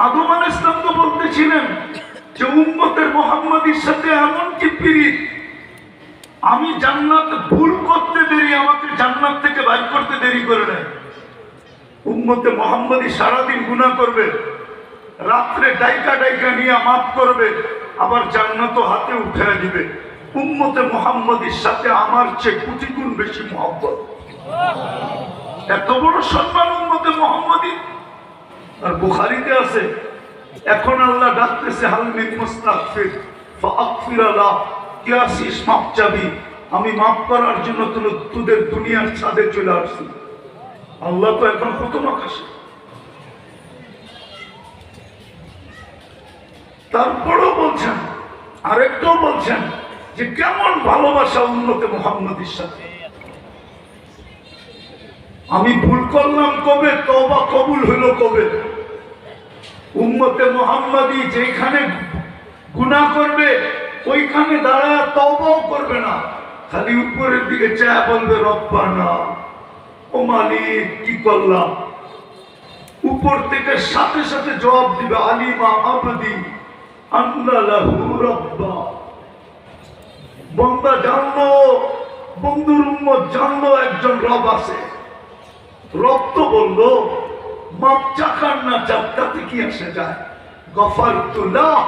আদম আলাইহিস সালাম তো বলতেছিলেন যে উম্মতের মুহাম্মাদীর সাথে এমন কি পীড়িত, আমি জান্নাত ভুল করতে দেরি, আমাকে জান্নাত থেকে বাইর করতে দেরি করে নাই। উম্মতে মুহাম্মাদী সারাদিন গুনাহ করবে, রাত্রে ডাইকা ডাইকা নিয়ে মাফ করবে, আবার জান্নাতও হাতে উঠে দিবে। উম্মতে মুহাম্মাদীর সাথে আমার চেয়ে কোটি গুণ বেশি মহব্বত। এত বড় সম্মান উম্মতে মুহাম্মাদী। আর বুখারীতে আছে, এখন আল্লাহ ডাকতেছে হাল মিন মুস্তাগফির ফাগফির লাহ, কে আসিস মাপ চাবি, আমি মাফ করার জন্য তোদের দুনিয়ার ছাদে চলে আসছি। আল্লাহ তো এখন প্রথম আকাশে। তারপরও বলছেন, আরেকটাও বলছেন যে কেমন ভালোবাসা উম্মতে মুহাম্মাদীর সাথে। আমি ভুল করলাম কবে, তওবা কবুল হলো কবে? উম্মতে মুহাম্মাদী যেখানে গুনাহ করবে ওইখানে দাঁড়ায় তওবাও করবে না, খালি উপরের দিকে চেয়ে বলবে রব্বানা, ও মালিক কি করলাম। উপর থেকে সাথে সাথে জবাব দিবে আলিমা আবদি আন্না লাহু রাব্বা। বান্দা জানলো, বন্ধুর উম্মত জানলো একজন রব আছে। রব তো বললো মাপ চাখান না চাক, তাতে কি আসে যায়, গফারতু লাহ,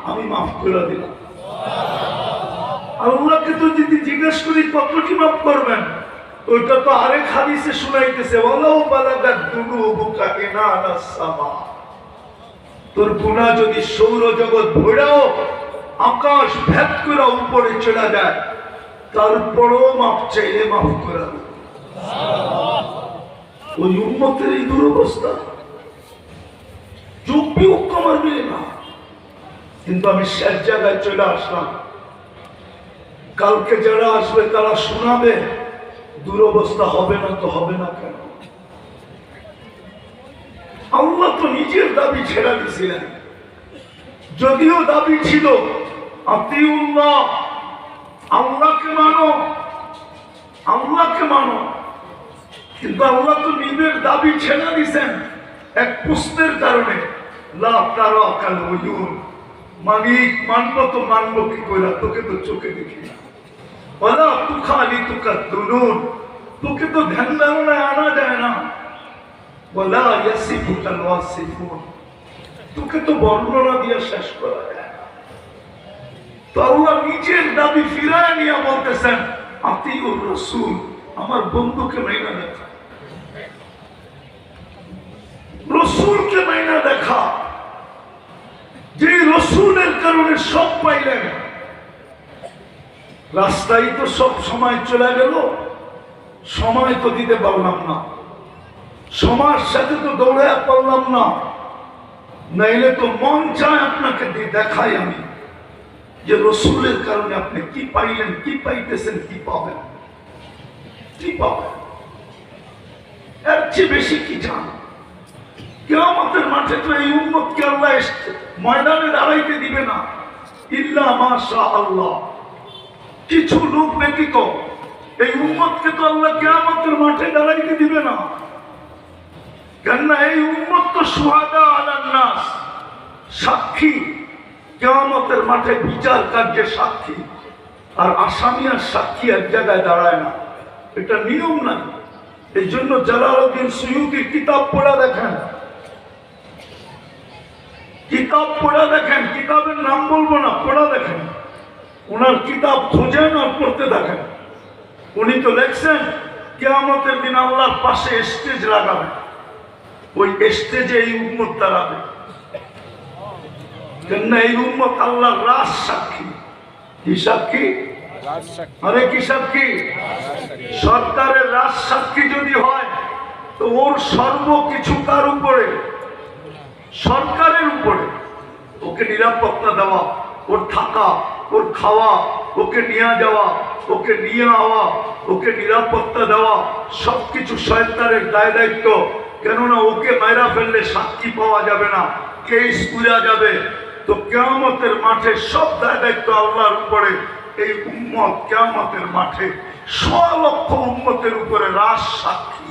আমি মাফ করে দিলাম। আল্লাহকে তো যদি জিজ্ঞেস করি কতটি মাফ করবেন, ওইটা তো আরেক হাদিসে শুনাইতেছে, ওয়ালাউ বালাগাত দুনুবুকা ইনানাস সামা। তোর গুনাহ যদি সৌরজগৎ ভরাও আকাশ ভেদ করে উপরে চলে যায়, তারপরও মাফ চাইলে মাফ করে দেব। ওই উম্মতের এই দুরবস্থা, চোখ বিয়োগ কমার মিলে না। কিন্তু আমি শেষ জায়গায় চলে আসলাম। কালকে যারা আসবে তারা শোনাবে, দুরবস্থা হবে না তো হবে না কেন? আল্লাহ তো নিজের দাবি ছেড়ে দিয়েছিলেন। যদিও দাবি ছিল আতিউল্লাহ, আল্লাহকে মানো, আল্লাহকে মানো, কিন্তু আল্লাহ তো নিজের দাবি ছেড়ে দিয়েছেন এক প্রশ্নের কারণে। লা তারা কাল উয়ুন, মালিক মানবো তো মানবো কি করে, তোকে তো চোখে দেখি না। ওয়ালা তুখালিতুকা দুনুন, তোকে তো ধ্যান ধারণায় আনা যায় না। ওয়ালা ইয়াসিফুকাল ওয়াসিফুন, তোকে তো বর্ণনা দিয়ে শেষ করা যায় না। তো আল্লাহ নিজের দাবি ফিরায় নিয়ে বলতেছেন আতিউর রাসূল, আমার বন্ধুকে মাইনা দেখা, রসুলকে মাইনা দেখা। যে রসুলের কারণে সব পাইলেন, রাস্তায় তো সব সময় চলে গেল, সময় তো দিতে পারলাম না, সময়ের সাথে তো দৌড়ায় পারলাম না, নাইলে তো মন চায় আপনাকে দেখাই আমি যে রসুলের কারণে আপনি কি পাইলেন, কি পাইতেছেন, কি পাবেন, কি পাবেন। এর চেয়ে বেশি কি চান? কিয়ামতের মাঠে তো এই উম্মতকে আল্লাহ ময়দানে দাঁড়াইতে দিবে না, ইল্লা মাশা আল্লাহ, কিছু লোক ব্যতীত এই উম্মতকে তো আল্লাহ কিয়ামতের মাঠে দাঁড়াইতে দিবে না। কেননা এই উম্মত তো শুহাদা আলান নাস, সাক্ষী, কিয়ামতের মাঠে বিচার কার্যের সাক্ষী। আর আসামি আর সাক্ষী এক জায়গায় দাঁড়ায় না, এটা নিয়ম নাই। এই জন্য জালালউদ্দিন সুয়ুতির কিতাব পড়া দেখেন, কিতাব পড়া দেখেন, কিতাবের নাম বলবো না, পড়া দেখেন, ওনার কিতাব খোঁজেন আর পড়তে দেখেন। উনি তো লেখছেন কিয়ামতের দিন আল্লাহর পাশে স্টেজ লাগাবে, ওই স্টেজে এই উম্মত দাঁড়াবে। কেননা এই উম্মত আল্লাহর রাজ সাক্ষী। কি সাক্ষী? আরে কি সাক্ষী? সরকারের রাজ সাক্ষী যদি হয় তো ওর সর্বকিছু তার উপরে, সরকারের উপরে। ওকে নিরাপত্তা দেওয়া, ওর থাকা, ওর খাওয়া, ওকে নিয়ে যাওয়া, ওকে নিয়ে আওয়া, ওকে নিরাপত্তা দেওয়া, সবকিছু সরকারের দায় দায়িত্ব। কেননা ওকে মাইরা ফেললে সাক্ষী পাওয়া যাবে না, কেস উড়া যাবে। তো কিয়ামতের মাঠে সব দায় দায়িত্ব আল্লাহর উপরে। এই উম্মত কিয়ামতের মাঠে 100 লক্ষ উম্মতের উপরে রাজ সাক্ষী।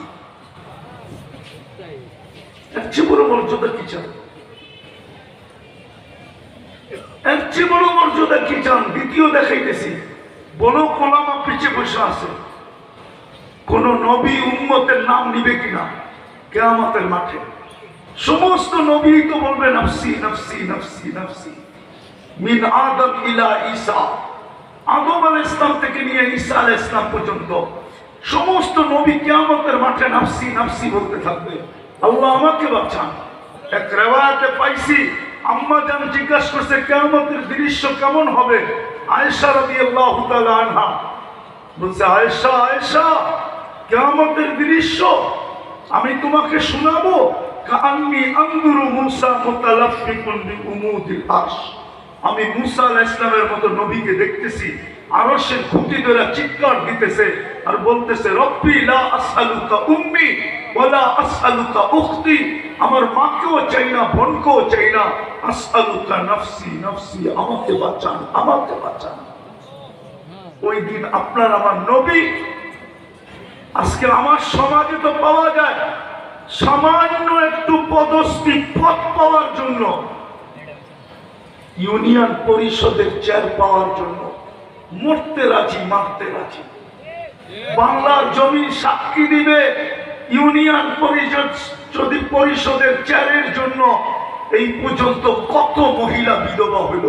এর চেয়ে বড় মর্যাদা কি চাই? চেয়ে বড় মর্যাদা কি চান? দ্বিতীয় দেখাইতেছি, বড় ওলামা পিছে বসে আছে, কোন নবী উম্মতের নাম নিবে কিনা কিয়ামতের মাঠে? সমস্ত নবী তো বলবে নফসি নফসি নফসি নফসি, মিন আদম ইলা ঈসা, আদম আলাইহিস সালাম থেকে নিয়ে ঈসা আলাইহিস সালাম পর্যন্ত সমস্ত নবী কিয়ামতের মাঠে নফসি নফসি বলতে থাকবে। আল্লাহ আমাকে বাঁচান। এক রিওয়ায়াতে পাইছি, আম্মা জান জিজ্ঞাসা করছে কিয়ামতের দৃশ্য কেমন হবে? আয়েশা রাদিয়াল্লাহু তাআলা আনহা বলছে, আয়েশা আয়েশা, কিয়ামতের দৃশ্য আমি তোমাকে শোনাবো। কাআন্নী আনজুরু মূসা মুতালাফফিকুন বিউমুদিল আরশ, আমি মূসা আলাইহিস সালামের মতো নবীকে দেখতেছি, আরশের খুঁটি ধরে চিৎকার দিতেছে আর বলতেছে, রব্বি লা আসআলুকা উম্মি ওয়ালা আসআলুকা উখতি, আমার মাকেও চাই না, বোনকেও চাই না, আসআলুকা নফসি নফসি, আমাকে বাঁচান, আমাকে বাঁচান। ওই দিন আপনার আমার নবী, আজকে আমার সমাজে তো পাওয়া যায় সামান্য একটু পদস্থি পদ পাওয়ার জন্য, ইউনিয়ন পরিষদের চেয়ার পাওয়ার জন্য মরতে রাজি, মারতে রাজি। বাংলার জমি সাক্ষী দিবে, ইউনিয়ন পরিষদ পরিষদের চেয়ারের জন্য এই পর্যন্ত কত মহিলা বিধবা হইল।